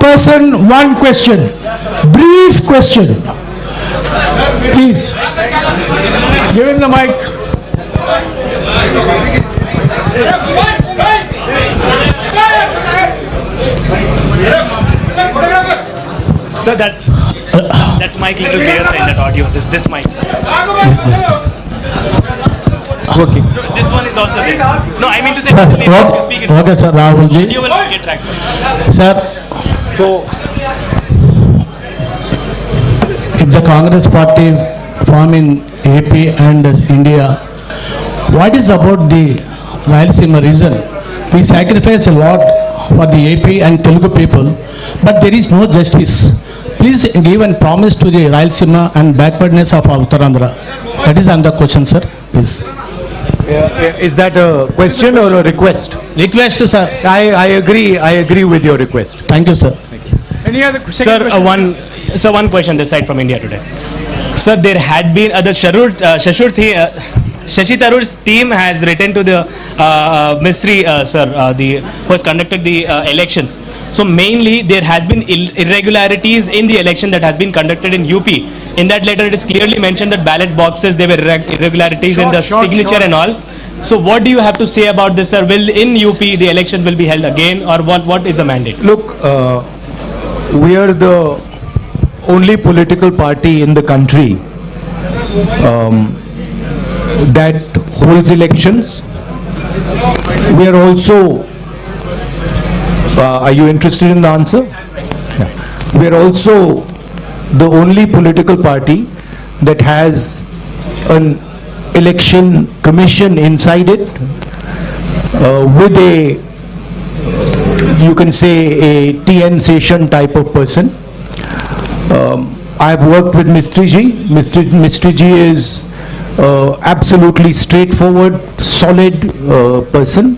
person, one question. Brief question. Please. Give him the mic. Sir, that mic little clear side, that audio. This mic, sir. Okay. This one is also there. No, I mean to say this one, if you speak in Okay, sir. Rahul ji. you will get tracked. Sir, So, if the Congress party form in AP and India, what is about the Rayalaseema region? We sacrifice a lot for the AP and Telugu people, but there is no justice. Please give a promise to the Rayalaseema and backwardness of Uttarandhra. That is another question, sir. Please. is that a question or a request? Request, sir. I agree with your request. Thank you, sir. Any other Sir, one question this side from India today. Sir, there had been Shashi Tharoor's team has written to the ministry, sir, who has conducted the elections. So mainly there has been irregularities in the election that has been conducted in UP. In that letter, it is clearly mentioned that ballot boxes, there were irregularities in the signature and all. So what do you have to say about this, sir? Will in UP the elections will be held again, or what is the mandate? Look, we are the only political party in the country that holds elections. We are also, are you interested in the answer? Yeah. We are also the only political party that has an election commission inside it with a, you can say, a TN session type of person. I've worked with Mistry ji. Mistry ji is absolutely straightforward, solid person.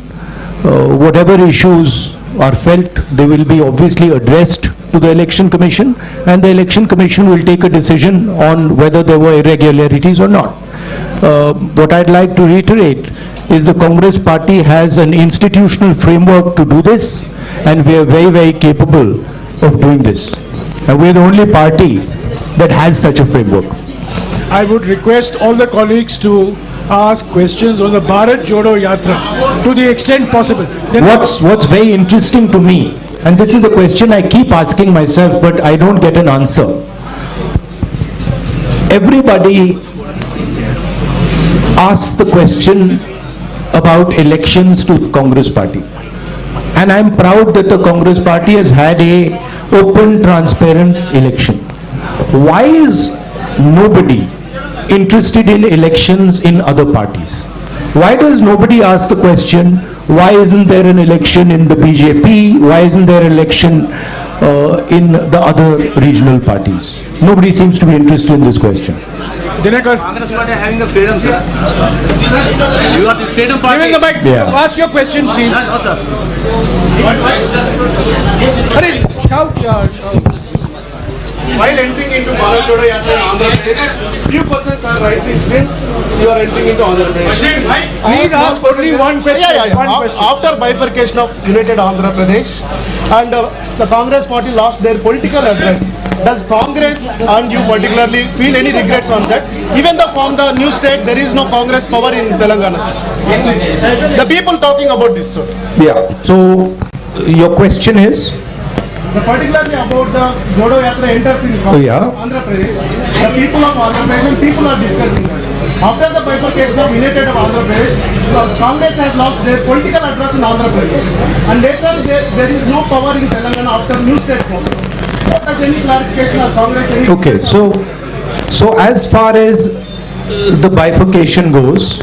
Whatever issues are felt, they will be obviously addressed to the election commission, and the election commission will take a decision on whether there were irregularities or not. What I'd like to reiterate is the Congress party has an institutional framework to do this, and we are very, very capable of doing this. And we are the only party that has such a framework. I would request all the colleagues to ask questions on the Bharat Jodo Yatra to the extent possible. Then What's very interesting to me, and this is a question I keep asking myself, but I don't get an answer. Everybody asks the question about elections to Congress party. And I'm proud that the Congress party has had a open, transparent election. Why is nobody interested in elections in other parties? Why does nobody ask the question, why isn't there an election in the BJP? Why isn't there an election in the other regional parties? Nobody seems to be interested in this question. Dinakar, Congress party having the freedom, sir. You are the freedom party. giving the mic. Yeah. Ask your question, please. No, sir. Hurry, shout. While entering into Bharat Jodo Yatra in Andhra Pradesh, few questions are rising since you are entering into Andhra Pradesh. Please ask only one question. One question. After bifurcation of United Andhra Pradesh and the Congress party lost their political address, does Congress and you particularly feel any regrets on that? Even though from the new state there is no Congress power in Telangana. The people talking about this, sir. Yeah. So your question is? Particularly about the Jodo Yatra enters in Yeah. Andhra Pradesh, the people of Andhra Pradesh and people are discussing that. After the bifurcation of United of Andhra Pradesh, Congress has lost their political address in Andhra Pradesh, and later there is no power in Telangana after new state formed. Does any clarification of Congress? Okay, so as far as the bifurcation goes,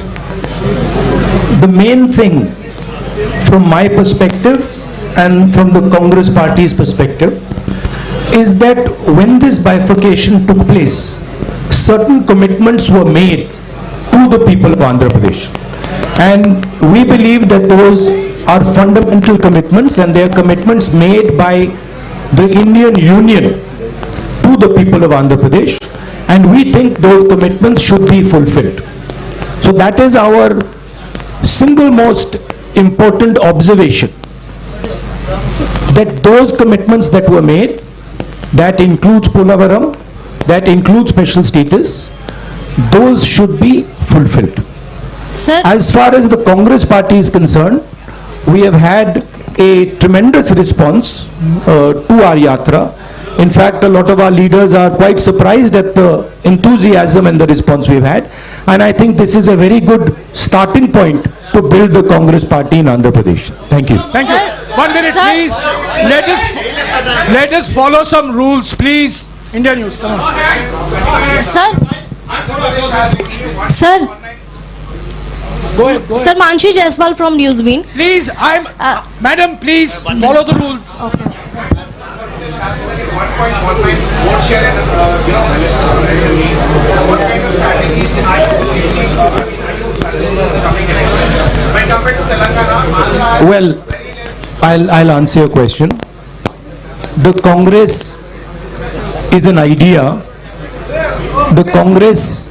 the main thing from my perspective and from the Congress party's perspective is that when this bifurcation took place, certain commitments were made to the people of Andhra Pradesh. And we believe that those are fundamental commitments, and they are commitments made by the Indian Union to the people of Andhra Pradesh, and we think those commitments should be fulfilled. So that is our single most important observation. that those commitments that were made, that includes Polavaram, that includes special status, those should be fulfilled. Sir, As far as the Congress party is concerned, we have had a tremendous response to our yatra. In fact, a lot of our leaders are quite surprised at the enthusiasm and the response we've had. And I think this is a very good starting point to build the Congress party in Andhra Pradesh. Thank you. Thank you. Sir, 1 minute, sir. please. Let us follow some rules, please. India News, come on. sir, Go ahead, go ahead. sir, Manshi Jaiswal from Newsbeat. Please, Madam, please follow the rules. What kind of strategies when compared to Telangana, Well, I'll answer your question. The Congress is an idea. The Congress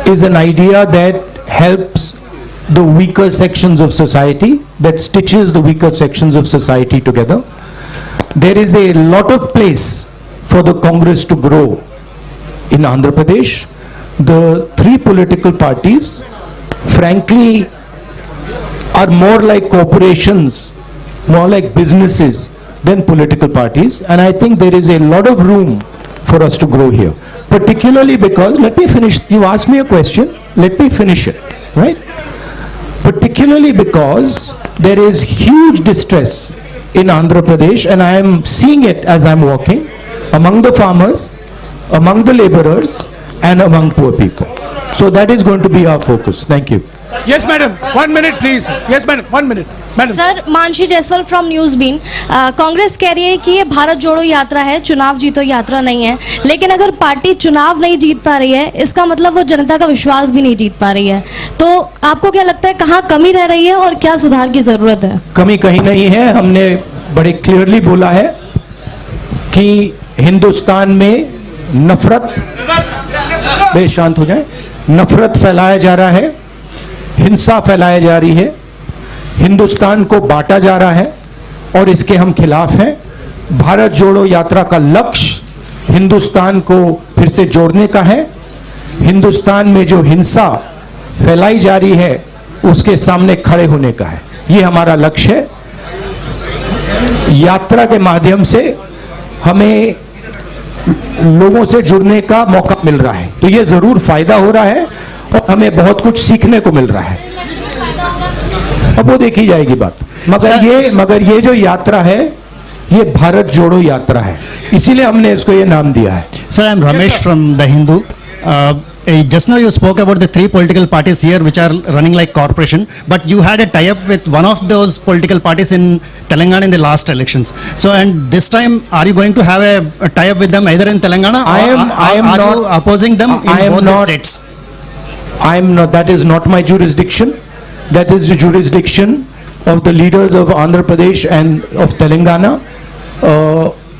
is an idea that helps the weaker sections of society, that stitches the weaker sections of society together. There is a lot of place for the Congress to grow in Andhra Pradesh. The three political parties, frankly, are more like corporations, more like businesses than political parties. And I think there is a lot of room for us to grow here. Particularly because, let me finish, you asked me a question, let me finish it, right? Particularly because there is huge distress in Andhra Pradesh, and I am seeing it as I'm walking, among the farmers, among the laborers, and among poor people. So that is going to be our focus. Thank you. Yes, madam. 1 minute, please. Yes, madam. 1 minute. Madam. Sir, Mansi Jaiswal from Newsbeen. Congress कह रही है कि ये भारत जोड़ो यात्रा है, चुनाव जीतो यात्रा नहीं है। लेकिन अगर पार्टी चुनाव नहीं जीत पा रही है, इसका मतलब वो जनता का विश्वास भी नहीं जीत पा रही है। तो आपको क्या लगता है, कहाँ कमी रह रही है और क्या सुधार की जरूरत है? कमी कहीं नहीं है। हमने बड़े क्लियरली बोला है कि हिंदुस्तान में नफरत, बे शांत हो जाए, नफरत फैलाया जा रहा है, हिंसा फैलाई जा रही है, हिंदुस्तान को बांटा जा रहा है और इसके हम खिलाफ हैं। भारत जोड़ो यात्रा का लक्ष्य हिंदुस्तान को फिर से जोड़ने का है। हिंदुस्तान में जो हिंसा फैलाई जा रही है उसके सामने खड़े होने का है, ये हमारा लक्ष्य है। यात्रा के माध्यम से हमें लोगों से जुड़ने का मौका मिल रहा है, तो ये जरूर फायदा हो रहा है और हमें बहुत कुछ सीखने को मिल रहा है। अब वो देखी जाएगी बात, मगर ये जो यात्रा है ये भारत जोड़ो यात्रा है, इसीलिए हमने इसको ये नाम दिया है। Sir, I am Ramesh from The Hindu. Just now you spoke about the three political parties here which are running like corporation, but you had a tie-up with one of those political parties in Telangana in the last elections. So, and this time, are you going to have a tie-up with them either in Telangana or are you opposing them in both the states? I am not, that is not my jurisdiction. That is the jurisdiction of the leaders of Andhra Pradesh and of Telangana.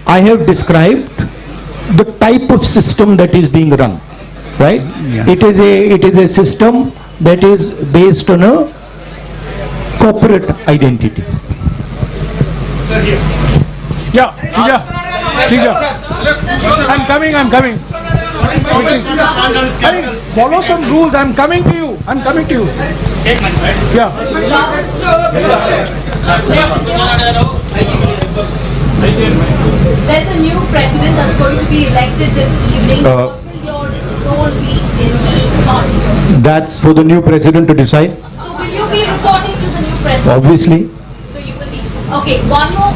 I have described the type of system that is being run, right? Yeah. It is a system that is based on a corporate identity. Yeah, Shija. I'm coming. Follow some rules. I'm coming to you. Yeah. There's a new president that's going to be elected this evening. What will your role be in the party? That's for the new president to decide, So will you be reporting to the new president? obviously. So you will be. Okay, one more.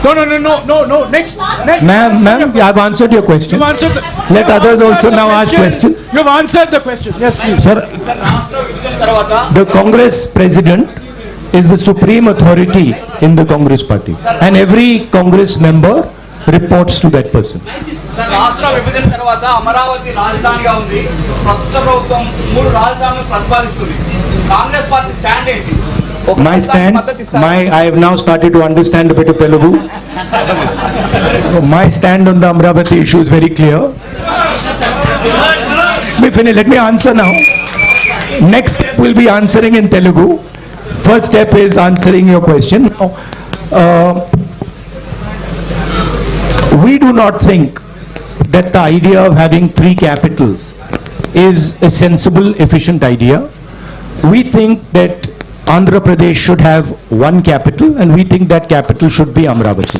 No. Next. Ma'am, I've answered your question. You've answered. Let others also now ask questions. You've answered the question. Yes, please. Sir, the Congress president is the supreme authority in the Congress party, and every Congress member reports to that person. Sir రాష్ట్ర విభజన తర్వాత అమరావతి రాజధానిగా ఉంది. ప్రస్తుత ప్రభుత్వం 3 రాజధానులను ప్రతిపాదిస్తుంది. Congress party stand ఏంటి? My stand, I have now started to understand a bit of Telugu. My stand on the Amravati issue is very clear. Let me answer now. Next step will be answering in Telugu. First step is answering your question. We do not think that the idea of having three capitals is a sensible, efficient idea. We think that Andhra Pradesh should have one capital, and we think that capital should be Amravati.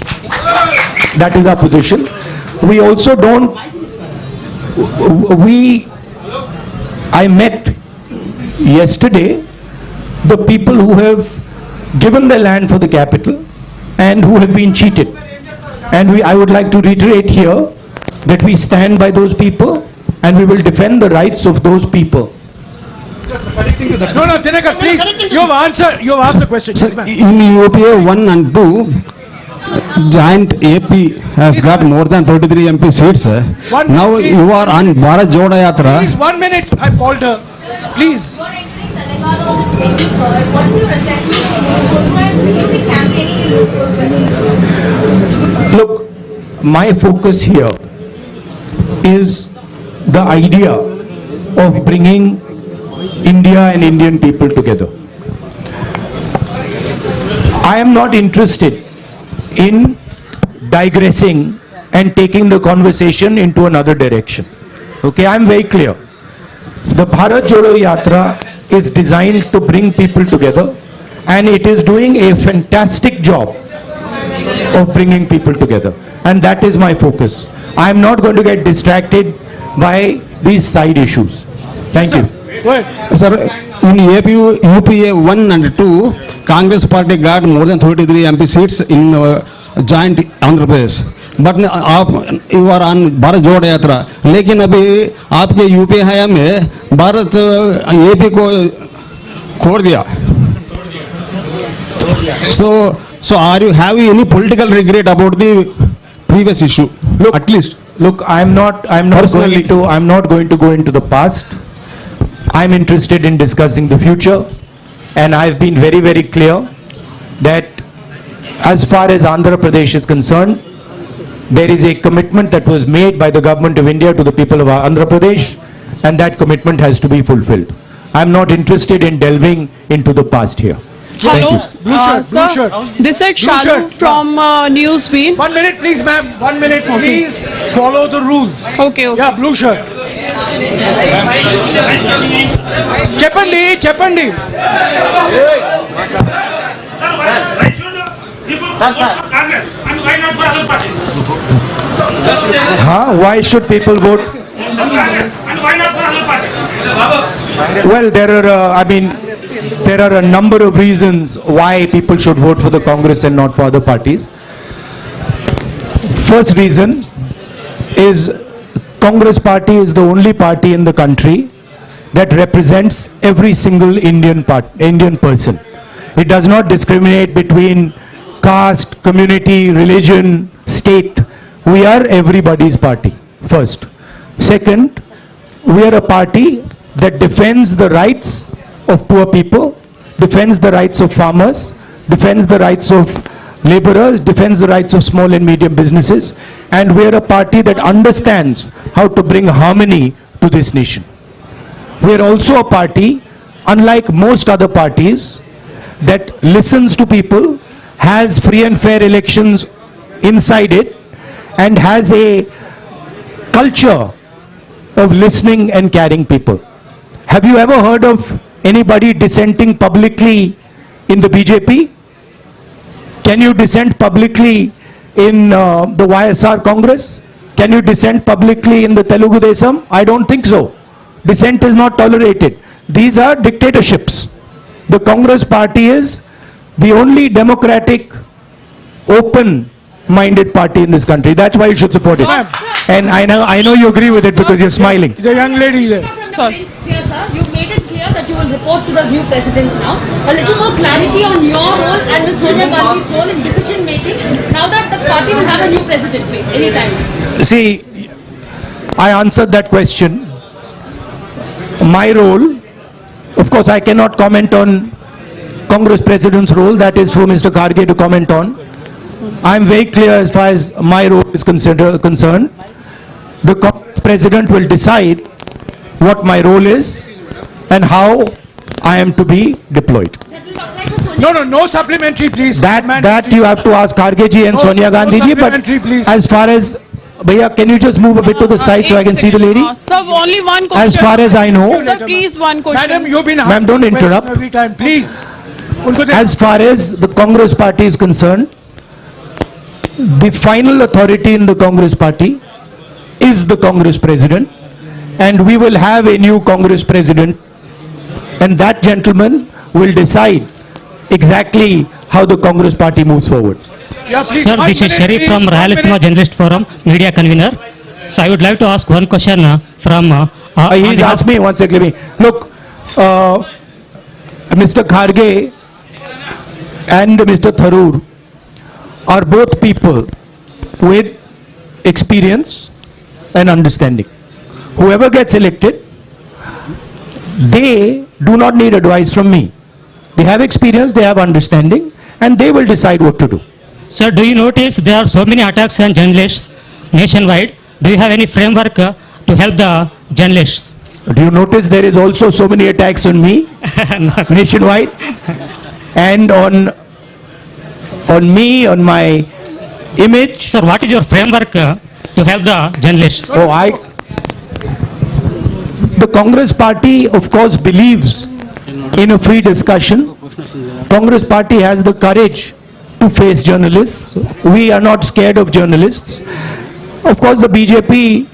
That is our position. We also don't, I met yesterday the people who have given the land for the capital and who have been cheated. And I would like to reiterate here that we stand by those people and we will defend the rights of those people. No, Dinakar, please, you have asked the question. Yes, ma'am. In UPA 1 and 2, joint AP has got more than 33 MP seats. Now you are on Bharat Jodo Yatra. Please, 1 minute, I called her. Please. You're entering Telangana on the 23rd. What's your assessment? Will you be campaigning in those questions? Look, my focus here is the idea of bringing India and Indian people together. I am not interested in digressing and taking the conversation into another direction. Okay, I am very clear. The Bharat Jodo Yatra is designed to bring people together, and it is doing a fantastic job of bringing people together, and that is my focus. I am not going to get distracted by these side issues. Thank you. Go ahead. Sir, in UPA 1 and 2, Congress party got more than 33 MP seats in joint Andhra Pradesh. But you are on Bharat Jodo Yatra. लेकिन अभी आपके UP हया में Bharat AP को खोड़ दिया. So are you having any political regret about the previous issue? Look, at least. Look, I'm not going to go into the past. I'm interested in discussing the future, and I've been very, very clear that as far as Andhra Pradesh is concerned, there is a commitment that was made by the government of India to the people of Andhra Pradesh, and that commitment has to be fulfilled. I'm not interested in delving into the past here. Thank you. Blue shirt, Sir, blue shirt. this is Blue Shalu shirt. from Newsbeat. 1 minute, please, ma'am. 1 minute, please. Follow the rules. Okay. Yeah, blue shirt. Cheppandi. Why should people vote? Well, there are a number of reasons why people should vote for the Congress and not for other parties. First reason is Congress party is the only party in the country that represents every single Indian person. It does not discriminate between caste, community, religion, state. We are everybody's party, first. Second, we are a party that defends the rights of poor people, defends the rights of farmers, defends the rights of laborers, defends the rights of small and medium businesses, and we are a party that understands how to bring harmony to this nation. We are also a party, unlike most other parties, that listens to people, has free and fair elections inside it, and has a culture of listening and caring people. Have you ever heard of anybody dissenting publicly in the BJP? Can you dissent publicly in the YSR Congress? Can you dissent publicly in the Telugu Desam? I don't think so. Dissent is not tolerated. These are dictatorships. The Congress party is the only democratic, open-minded party in this country. That's why you should support it. And I know you agree with it because you're smiling. The young lady there. Sorry. Here, sir, you've made it clear that you will report to the new president now. A little more clarity on your role and Ms. Sonia Gandhi's role in decision making now that the party will have a new president anytime. See, I answered that question. My role, of course, I cannot comment on Congress President's role. That is for Mr. Kharge to comment on. I am very clear as far as my role is concerned. The Congress President will decide what my role is and how I am to be deployed. That will apply to Sonia. No supplementary, please. That you have to ask Kharge ji and No, Sonia no Gandhi ji, but supplementary, please. as far as, Bhaiya, can you just move a bit to the side so I can see the lady? Sir, only one question. As far as I know, Sir, please, one question. Madam, you've been Ma'am, asking don't question interrupt. every time, please. उनको दे- as far as the Congress party is concerned, the final authority in the Congress party is the Congress president, and we will have a new Congress president, and that gentleman will decide exactly how the Congress party moves forward. Yeah, please, Sir, 1 this is minute, Sharif please, from 1 Rayalaseema minute. Journalist Forum, media convener. So I would like to ask one question from... He's asked me, one second, let me, look, Mr. Kharge and Mr. Tharoor are both people with experience and understanding. Whoever gets elected, they do not need advice from me. They have experience, they have understanding, and they will decide what to do. Sir, do you notice there are so many attacks on journalists nationwide? Do you have any framework to help the journalists? Do you notice there is also so many attacks on me nationwide and on me, on my image? Sir, what is your framework to help the journalists? The Congress party, of course, believes in a free discussion. Congress party has the courage to face journalists. We are not scared of journalists. Of course, the BJP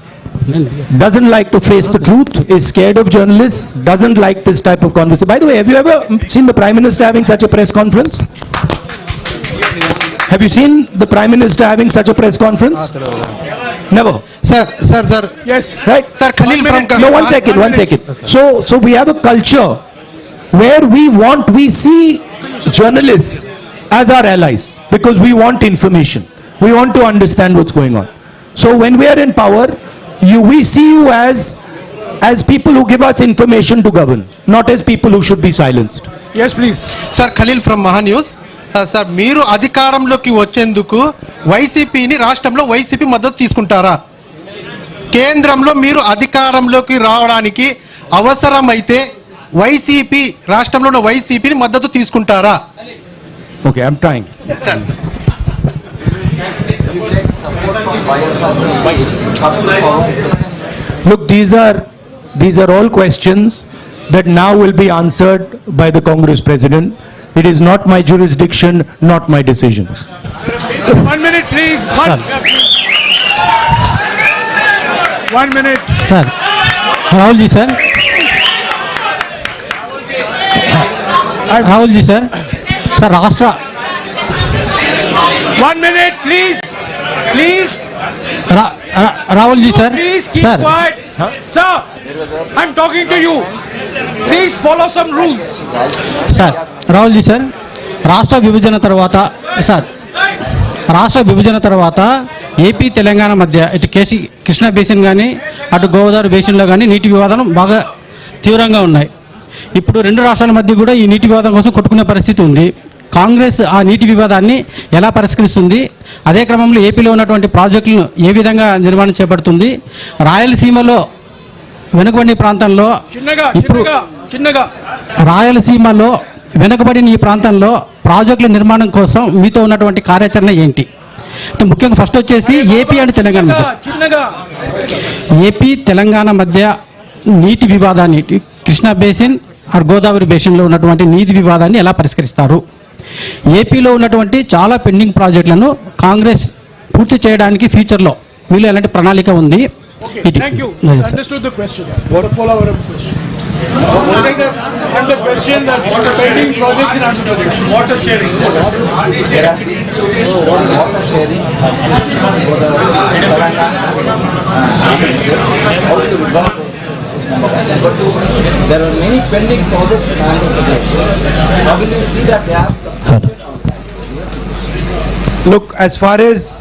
doesn't like to face the truth, is scared of journalists, doesn't like this type of conversation. By the way, have you ever seen the Prime Minister having such a press conference? Have you seen the Prime Minister having such a press conference? Never. Sir. Yes. Right? Sir, Khalil from... No, one second. So we have a culture where we see journalists as our allies because we want information. We want to understand what's going on. So when we are in power, we see you as people who give us information to govern, not as people who should be silenced. Yes, please. Sir Khalil from Maha news. Sir మీరు అధికారంలోకి వచ్చేందుకు వైసీపీని రాష్ట్రంలో YCP మద్దతు తీసుకుంటారా? కేంద్రంలో మీరు అధికారంలోకి రావడానికి అవసరమైతే వైసీపీ రాష్ట్రంలో ఉన్న వైసీపీని మద్దతు తీసుకుంటారా? Okay, I'm trying. Sir Look, these are all questions that now will be answered by the Congress president. It is not my jurisdiction, not my decision. 1 minute, please. 1 minute. Sir, Rahul ji, sir. Rahul ji, sir. Sir, Rashtra... 1 minute, please. Please. Rahul ji, sir. Please keep Sir. quiet. Sir, I'm talking to you. Please follow some rules. Sir Rahul ji sir రాష్ట్ర విభజన తర్వాత AP Telangana మధ్య ఇటు Krishna basin కానీ అటు గోదావరి బేసిన్లో కానీ నీటి వివాదాలు బాగా తీవ్రంగా ఉన్నాయి. ఇప్పుడు రెండు రాష్ట్రాల మధ్య కూడా ఈ నీటి వివాదం కోసం కొట్టుకునే పరిస్థితి ఉంది. కాంగ్రెస్ ఆ నీటి వివాదాన్ని ఎలా పరిష్కరిస్తుంది? అదే క్రమంలో ఏపీలో ఉన్నటువంటి ప్రాజెక్టులను ఏ విధంగా నిర్మాణం చేపడుతుంది? రాయలసీమలో వెనుకబడిన ప్రాంతంలో ఇప్పుడు రాయలసీమలో వెనుకబడిన ఈ ప్రాంతంలో ప్రాజెక్టుల నిర్మాణం కోసం మీతో ఉన్నటువంటి కార్యాచరణ ఏంటి? అంటే ముఖ్యంగా ఫస్ట్ వచ్చేసి ఏపీ అండ్ తెలంగాణ మధ్య నీటి వివాదాన్ని కృష్ణా బేసిన్ ఆర్ గోదావరి బేసిన్లో ఉన్నటువంటి నీటి వివాదాన్ని ఎలా పరిష్కరిస్తారు? ఏపీలో ఉన్నటువంటి చాలా పెండింగ్ ప్రాజెక్టులను కాంగ్రెస్ పూర్తి చేయడానికి ఫ్యూచర్లో మీలో ఎలాంటి ప్రణాళిక ఉంది? Thank you. Understood the question. What a Polavaram question. And the question that pending projects in Andhra Pradesh. Water sharing. There are many pending projects in Andhra Pradesh. How will you see that gap? Look, as far as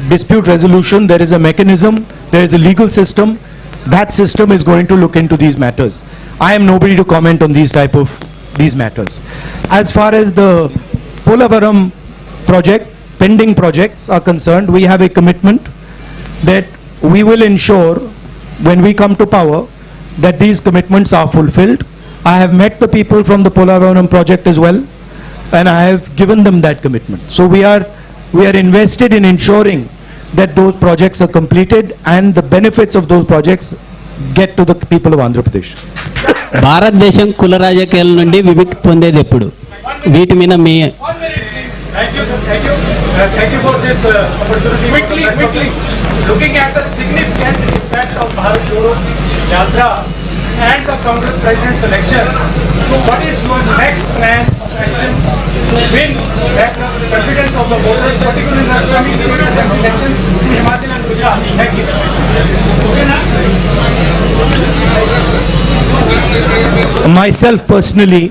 dispute resolution, there is a mechanism, there is a legal system. That system is going to look into these matters. I am nobody to comment on these matters. As far as the Polavaram project, pending projects are concerned, we have a commitment that we will ensure when we come to power that these commitments are fulfilled. I have met the people from the Polavaram project as well, and I have given them that commitment. So we are invested in ensuring that those projects are completed and the benefits of those projects get to the people of Andhra Pradesh. భారతదేశం కుల రాజకీయాల నుండి విముక్తి పొందేది ఎప్పుడు? వీటి మీద మీ Thank you, sir. Thank you. Thank you for this opportunity. Quickly, looking at the significant impact of Bharat Jodo Yatra and the Congress President's election, what is your next plan of action to win back the confidence of the voters, particularly in the upcoming state assembly elections in Himachal and Gujarat? Thank you. Myself personally,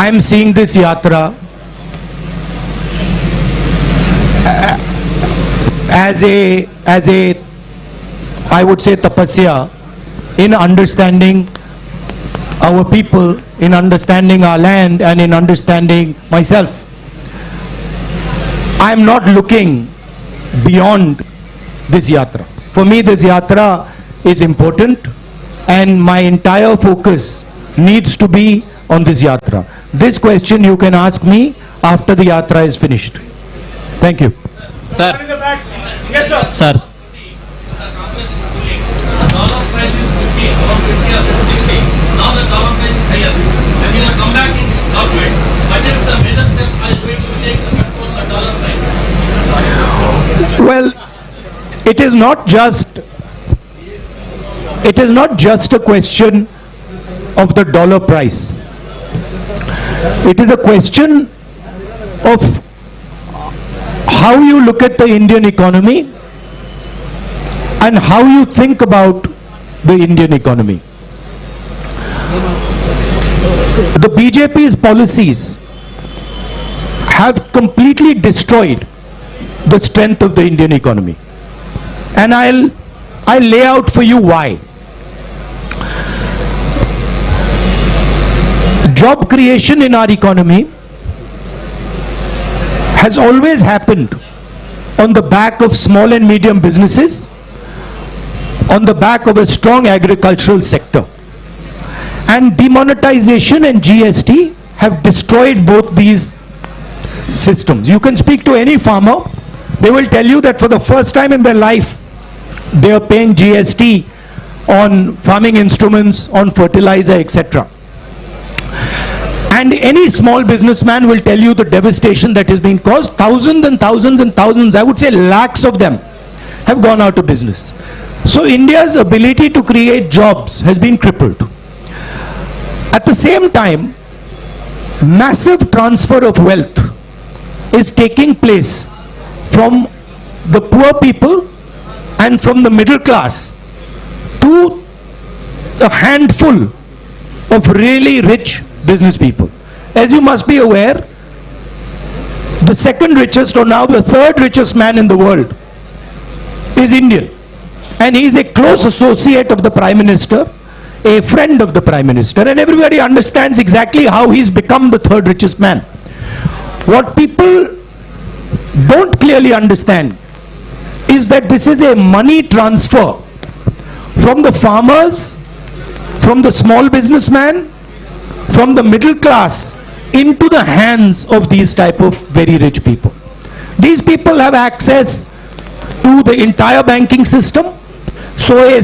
I am seeing this yatra as a I would say tapasya in understanding our people, in understanding our land, and in understanding myself. I am not looking beyond this yatra. For me, this yatra is important, and my entire focus needs to be on this yatra. This question you can ask me after the yatra is finished. Thank you. Sir. Yes, sir. Sir. Now the government is higher. And we have come back in government. What is the major step I am going to take to control the dollar price? Well, it is not just a question of the dollar price. It is a question of how you look at the Indian economy and how you think about the Indian economy. The BJP's policies have completely destroyed the strength of the Indian economy. And I'll lay out for you why. Job creation in our economy has always happened on the back of small and medium businesses, on the back of a strong agricultural sector. And demonetization and GST have destroyed both these systems. You can speak to any farmer, they will tell you that for the first time in their life, they are paying GST on farming instruments, on fertilizer, etc. And any small businessman will tell you the devastation that is being caused. Thousands and thousands and thousands, I would say lakhs of them, have gone out of business. So India's ability to create jobs has been crippled. At the same time, massive transfer of wealth is taking place from the poor people and from the middle class to a handful of really rich business people. As you must be aware, the second richest, or now the third richest man in the world is Indian. And he is a close associate of the Prime Minister, a friend of the Prime Minister, and everybody understands exactly how he's become the third richest man. What people don't clearly understand is that this is a money transfer from the farmers, from the small businessman, from the middle class into the hands of these type of very rich people. These people have access to the entire banking system. So a